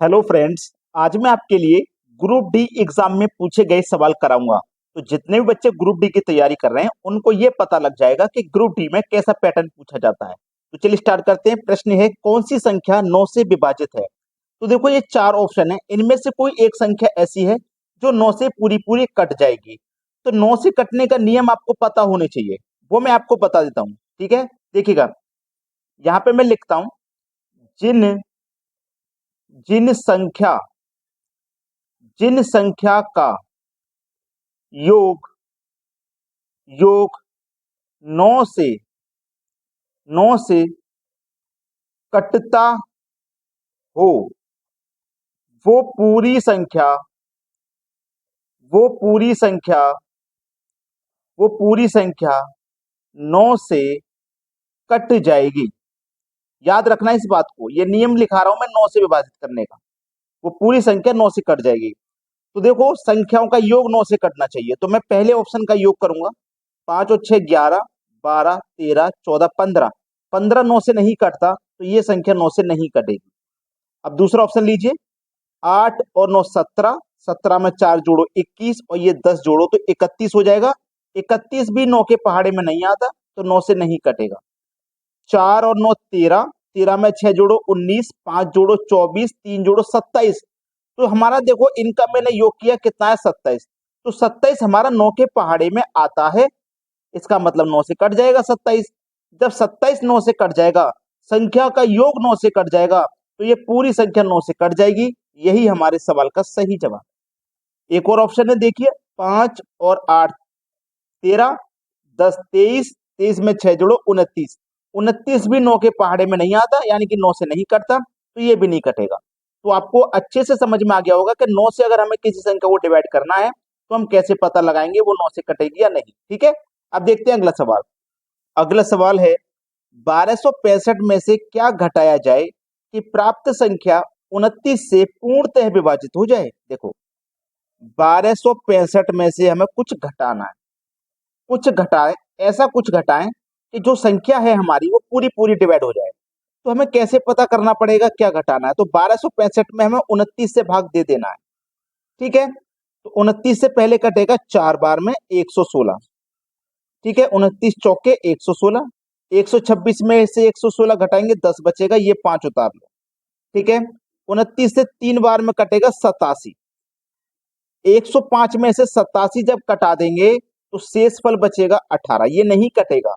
Hello friends. आज मैं आपके लिए ग्रुप डी एग्जाम में पूछे गए सवाल कराऊंगा। तो जितने भी बच्चे ग्रुप डी की तैयारी कर रहे हैं उनको ये पता लग जाएगा कि ग्रुप डी में कैसा पैटर्न पूछा जाता है। तो चलिए स्टार्ट करते हैं। प्रश्न है, कौन सी संख्या 9 से विभाजित है? तो देखो, ये चार ऑप्शन है, इनमें से कोई एक संख्या ऐसी है जो 9 से पूरी पूरी कट जाएगी। तो 9 से कटने का नियम आपको पता होने चाहिए, वो मैं आपको बता देता हूँ। ठीक है, देखिएगा, यहाँ पे मैं लिखता हूँ, जिन जिन संख्या जिन संख्या का योग योग 9 से 9 से कटता हो, वो पूरी संख्या वो पूरी संख्या वो पूरी संख्या 9 से कट जाएगी। याद रखना इस बात को, ये नियम लिखा रहा हूं मैं 9 से विभाजित करने का। वो पूरी संख्या 9 से कट जाएगी। तो देखो, संख्याओं का योग 9 से कटना चाहिए, तो मैं पहले ऑप्शन का योग करूंगा। 5 और 6 11, 12 13 14 15। 15 9 से नहीं कटता, तो ये संख्या 9 से नहीं कटेगी। अब दूसरा ऑप्शन लीजिए। 8 और 9 17, 17 में 4 जोड़ो 21, और ये 10 जोड़ो तो 31 हो जाएगा। 31 भी 9 के पहाड़े में नहीं आता, तो 9 से नहीं कटेगा। 4 और 9 13, 13 में 6 जोड़ो 19, 5 जोड़ो 24, 3 जोड़ो 27। तो हमारा देखो, इनका मैंने योग किया, कितना है? 27। तो 27 हमारा 9 के पहाड़े में आता है, इसका मतलब 9 से कट जाएगा 27। जब 27 9 से कट जाएगा, संख्या का योग 9 से कट जाएगा, तो ये पूरी संख्या 9 से कट जाएगी। यही हमारे सवाल का सही जवाब। एक और ऑप्शन है, देखिए, 5 और 8 13, 10 23, 23 में 6 जोड़ो 29। 29 भी 9 के पहाड़े में नहीं आता, यानी कि 9 से नहीं कटता, तो ये भी नहीं कटेगा। तो आपको अच्छे से समझ में आ गया होगा कि 9 से अगर हमें किसी संख्या को डिवाइड करना है तो हम कैसे पता लगाएंगे वो 9 से कटेगी या नहीं। ठीक है, अब देखते हैं अगला सवाल। अगला सवाल है, 1265 में से क्या घटाया जाए कि प्राप्त संख्या 29 से पूर्णतः विभाजित हो जाए? देखो, 1265 में से हमें कुछ घटाना है, कुछ घटाएं, ऐसा कुछ घटाएं कि जो संख्या है हमारी वो पूरी पूरी डिवाइड हो जाए। तो हमें कैसे पता करना पड़ेगा क्या घटाना है? तो 1265 में हमें 29 से भाग दे देना है। ठीक है, तो 29 से पहले कटेगा 4 बार में 116। ठीक है, 29 चौके 116। 126 में से 116 घटाएंगे 10 बचेगा, ये 5 उतार लो। ठीक है, 29 से 3 बार में कटेगा 87। 105 में से 87 जब कटा देंगे तो शेष फल बचेगा 18, ये नहीं कटेगा,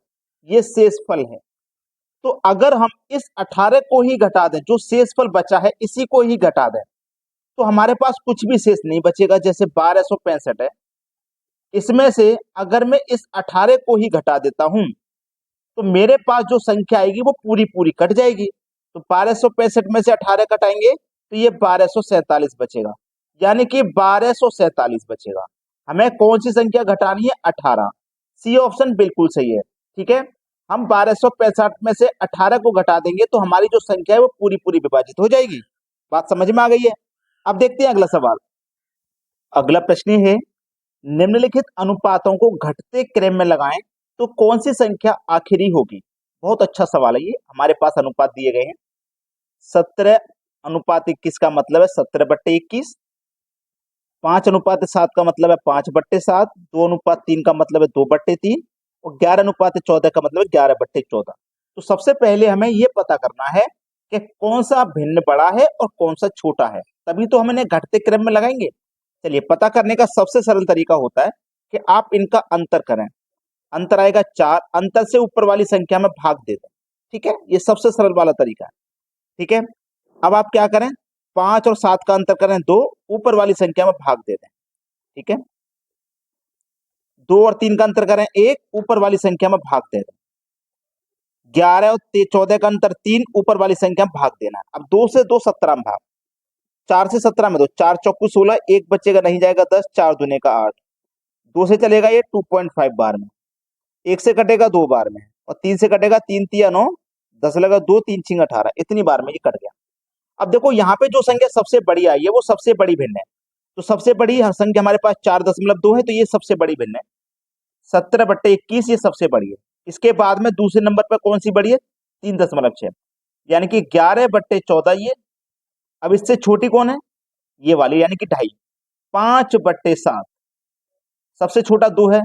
ये शेष फल है। तो अगर हम इस 18 को ही घटा दें, जो शेष फल बचा है इसी को ही घटा दें, तो हमारे पास कुछ भी शेष नहीं बचेगा। जैसे 1265 है, इसमें से अगर मैं इस 18 को ही घटा देता हूं तो मेरे पास जो संख्या आएगी वो पूरी पूरी कट जाएगी। तो 1265 में से 18 कटाएंगे तो ये 1247 बचेगा, यानी कि 1247 बचेगा। हमें कौन सी संख्या घटानी है? 18। सी ऑप्शन बिल्कुल सही है। ठीक है, हम 1265 में से 18 को घटा देंगे तो हमारी जो संख्या है वो पूरी पूरी विभाजित हो जाएगी। बात समझ में आ गई है? अब देखते हैं अगला सवाल। अगला प्रश्न है, निम्नलिखित अनुपातों को घटते क्रम में लगाएं तो कौन सी संख्या आखिरी होगी? बहुत अच्छा सवाल है ये। हमारे पास अनुपात दिए गए हैं। 17:21 का मतलब है 17/21। 5:7 का मतलब है 5/7। 2:3 का मतलब है 2/3। और 11:14 का मतलब है 11/14। तो सबसे पहले हमें यह पता करना है कि कौन सा भिन्न बड़ा है और कौन सा छोटा है, तभी तो हम इन्हें घटते क्रम में लगाएंगे। चलिए, पता करने का सबसे सरल तरीका होता है कि आप इनका अंतर करें। अंतर आएगा 4, अंतर से ऊपर वाली संख्या में भाग दे दें। ठीक है, ये सबसे सरल वाला तरीका है। ठीक है, अब आप क्या करें? 5 और 7 का अंतर करें 2, ऊपर वाली संख्या में भाग दे दें। ठीक है, 2 और 3 का अंतर करें 1, ऊपर वाली संख्या में भाग दे दें। 11 और 14 का अंतर 3, ऊपर वाली संख्या में भाग देना है। अब 2 से 2 17 में भाग, 4 से 17 में 2, 4 चौकू 16, 1 बचेगा नहीं जाएगा 10, 4 दूने का 8। 2 से चलेगा ये 2.5 बार में, 1 से कटेगा 2 बार में, और 3 से कटेगा 3 तिया 9, 10 लगा 2, 3 छिंग 18, इतनी बार में ये कट गया। अब देखो, यहाँ पे जो संख्या सबसे बड़ी आई है वो सबसे बड़ी भिन्न है। तो सबसे बड़ी संख्या हमारे पास 4.2 है, तो ये सबसे बड़ी भिन्न है। 17/21 ये सबसे बड़ी है। इसके बाद में दूसरे नंबर पर कौन सी बड़ी है? 3.6, यानी कि 11/14 ये, अब इससे छोटी कौन है, ये वाली यानी कि 2.5, 5/7, सबसे छोटा 2 है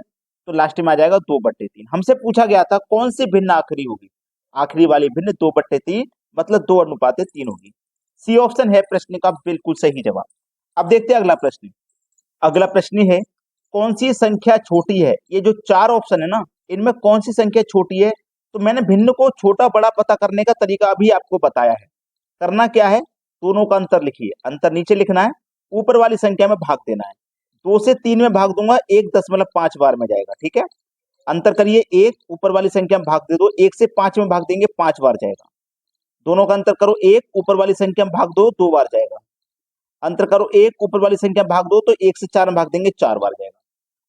तो लास्ट में आ जाएगा 2/3। हमसे पूछा गया था कौन सी भिन्न आखिरी होगी, आखिरी वाली भिन्न 2/3 मतलब 2:3 होगी। सी ऑप्शन है प्रश्न का बिल्कुल सही जवाब। अब देखते हैं अगला प्रश्न। अगला प्रश्न है कौन सी संख्या छोटी है, ये जो 4 ऑप्शन है ना इनमें कौन सी संख्या छोटी है। तो मैंने भिन्न को छोटा बड़ा पता करने का तरीका अभी आपको बताया है। करना क्या है, दोनों का अंतर लिखिए, अंतर नीचे लिखना है, ऊपर वाली संख्या में भाग देना है। 2 से 3 में भाग दूंगा 1.5 बार में जाएगा, ठीक है। अंतर करिए 1, ऊपर वाली संख्या में भाग दे दो, 1 से 5 में भाग देंगे 5 बार जाएगा। दोनों का अंतर करो, 1 ऊपर वाली संख्या में भाग दो 2 बार जाएगा। अंतर करो 1 ऊपर वाली संख्या में भाग दो तो 1 से 4 में भाग देंगे 4 बार जाएगा।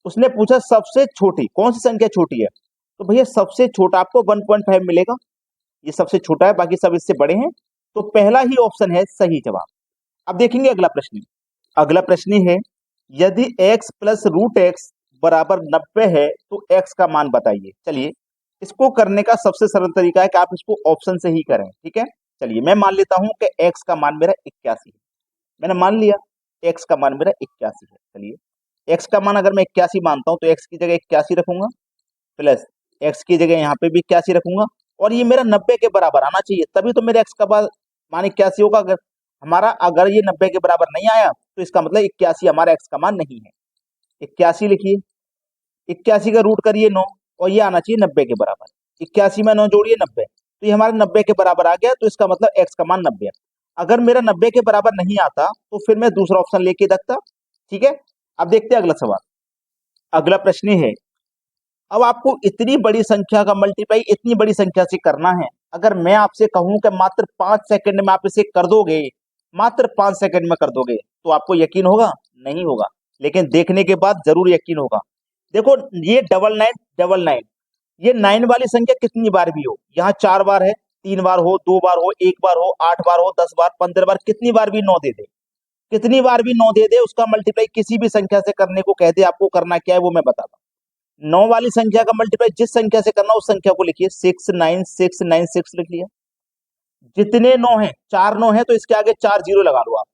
उसने पूछा सबसे छोटी कौन सी संख्या छोटी है, तो भैया सबसे छोटा आपको 1.5 मिलेगा, ये सबसे छोटा है, बाकी सब इससे बड़े हैं, तो पहला ही ऑप्शन है सही जवाब। अब देखेंगे अगला प्रश्न। अगला प्रश्न है यदि x प्लस रूट एक्स बराबर 90 है तो x का मान बताइए। चलिए इसको करने का सबसे सरल तरीका है कि आप इसको ऑप्शन से ही करें, ठीक है। चलिए मैं मान लेता हूं कि x का मान मेरा 81 है, मैंने मान लिया x का मान मेरा 81 है। चलिए x का मान अगर मैं 81 मानता हूं तो x की जगह 81 रखूंगा, प्लस x की जगह यहाँ पे भी 81 रखूंगा, और ये मेरा 90 के बराबर आना चाहिए, तभी तो मेरे x का मान 81 होगा। अगर ये 90 के बराबर नहीं आया तो इसका मतलब 81 हमारा x का मान नहीं है। 81 लिखिए, 81 का रूट करिए 9 और ये आना चाहिए 90 के बराबर। 81 में 9 जोड़िए 90, तो ये हमारे 90 के बराबर आ गया, तो इसका मतलब x का मान 90 है। अगर मेरा 90 के बराबर नहीं आता तो फिर मैं दूसरा ऑप्शन लेके देखता, ठीक है। अब देखते हैं अगला सवाल। अगला प्रश्न है अब आपको इतनी बड़ी संख्या का मल्टीप्लाई इतनी बड़ी संख्या से करना है। अगर मैं आपसे कहूं कि मात्र 5 सेकंड में आप इसे कर दोगे, मात्र 5 सेकंड में कर दोगे, तो आपको यकीन होगा? नहीं होगा, लेकिन देखने के बाद जरूर यकीन होगा। देखो ये 9999, ये 9 वाली संख्या कितनी बार भी हो, यहाँ 4 बार है, 3 बार हो, 2 बार हो, 1 बार हो, 8 बार हो, 10 बार, 15 बार, कितनी बार भी 9 दे दे, कितनी बार भी 9 दे दे, उसका मल्टीप्लाई किसी भी संख्या से करने को कह दे, आपको करना क्या है वो मैं बताता हूँ। 9 वाली संख्या का मल्टीप्लाई जिस संख्या से करना उस संख्या को लिखिए, 69696 लिख लिया। जितने 9 है, 4 9 है तो इसके आगे 4 जीरो लगा लो आप,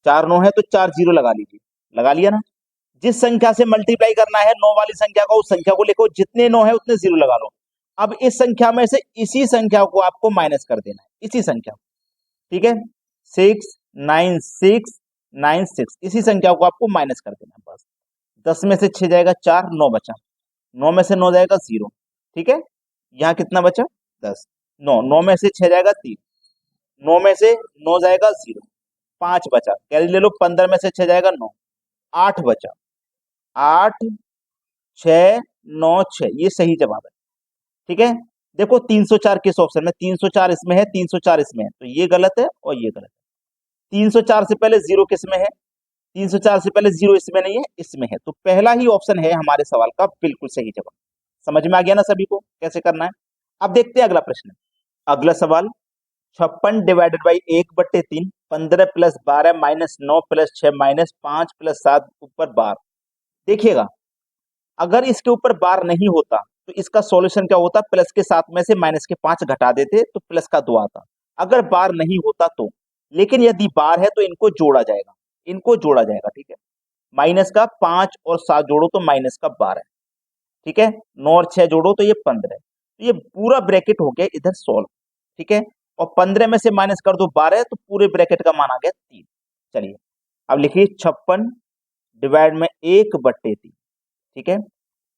4 9 है तो 4 जीरो लगा लीजिए, लगा लिया ना। जिस संख्या से मल्टीप्लाई करना है 9 वाली संख्या को, उस संख्या को लिखो, जितने 9 है उतने जीरो लगा लो। अब इस संख्या में से इसी संख्या को आपको माइनस कर देना है, इसी संख्या को, ठीक है। 69696, इसी संख्या को आपको माइनस कर देना है बस। 10 में से 6 जाएगा 4, 9 बचा, 9 में से 9 जाएगा 0, ठीक है। यहाँ कितना बचा? 10, 9, 9 में से 6 जाएगा 3, 9 में से 9 जाएगा 0, 5 बचा, कैरी ले लो, 15 में से 6 जाएगा 9, 8 बचा, 8 6 9 6, ये सही जवाब है, ठीक है। देखो 304 किस ऑप्शन में, 304 इसमें है, 304 इसमें है, तो ये गलत है और ये गलत है। 304 से पहले 0 किस में है, 304 से पहले 0 इसमें नहीं है, इसमें है, तो पहला ही ऑप्शन है हमारे सवाल का बिल्कुल सही जवाब। समझ में आ गया ना सभी को कैसे करना है। अब देखते हैं अगला प्रश्न। अगला सवाल 56 divided by 1/3, 15 plus 12 minus 9 plus 6 minus 5 plus 7 ऊपर बार। देखिएगा अगर इसके ऊपर बार नहीं होता तो इसका सॉल्यूशन क्या होता, प्लस के 7 में से माइनस के 5 घटा देते तो प्लस का 2 आता, अगर बार नहीं होता तो। लेकिन यदि बार है तो इनको जोड़ा जाएगा, इनको जोड़ा जाएगा, ठीक है। माइनस का 5 और 7 जोड़ो तो माइनस का 12, ठीक है। 9 और 6 जोड़ो तो ये 15 है, तो ये पूरा ब्रैकेट हो गया इधर सॉल्व, ठीक है। और 15 में से माइनस कर दो 12 तो पूरे ब्रैकेट का मान आ गया 3। चलिए अब लिखिए 56 डिवाइड में 1/3, ठीक है,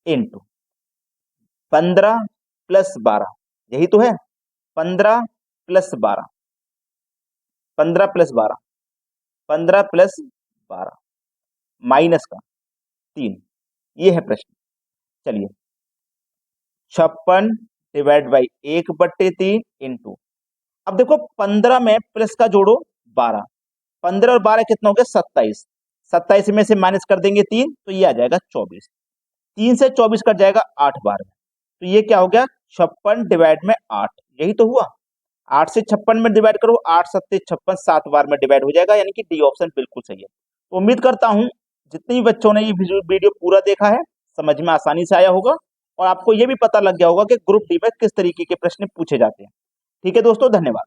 इंटू 15 प्लस 12, यही तो है, 15 प्लस 12, 15 प्लस 12, 15 प्लस 12 माइनस का 3, ये है प्रश्न। चलिए 56 डिवाइड बाई 1/3 इंटू, अब देखो 15 में प्लस का जोड़ो 12, 15 और 12 कितना हो गया 27, 27 में से माइनस कर देंगे 3 तो ये आ जाएगा 24, 3 से 24 कट जाएगा 8 बार में, तो ये क्या हो गया 56 डिवाइड में 8, यही तो हुआ। 8 से 56 में डिवाइड करो, 8 सत्ते 56, 7 बार में डिवाइड हो जाएगा, यानी कि डी ऑप्शन बिल्कुल सही है। तो उम्मीद करता हूं जितने भी बच्चों ने ये वीडियो पूरा देखा है समझ में आसानी से आया होगा और आपको ये भी पता लग गया होगा कि ग्रुप डी में किस तरीके के प्रश्न पूछे जाते हैं। ठीक है दोस्तों, धन्यवाद।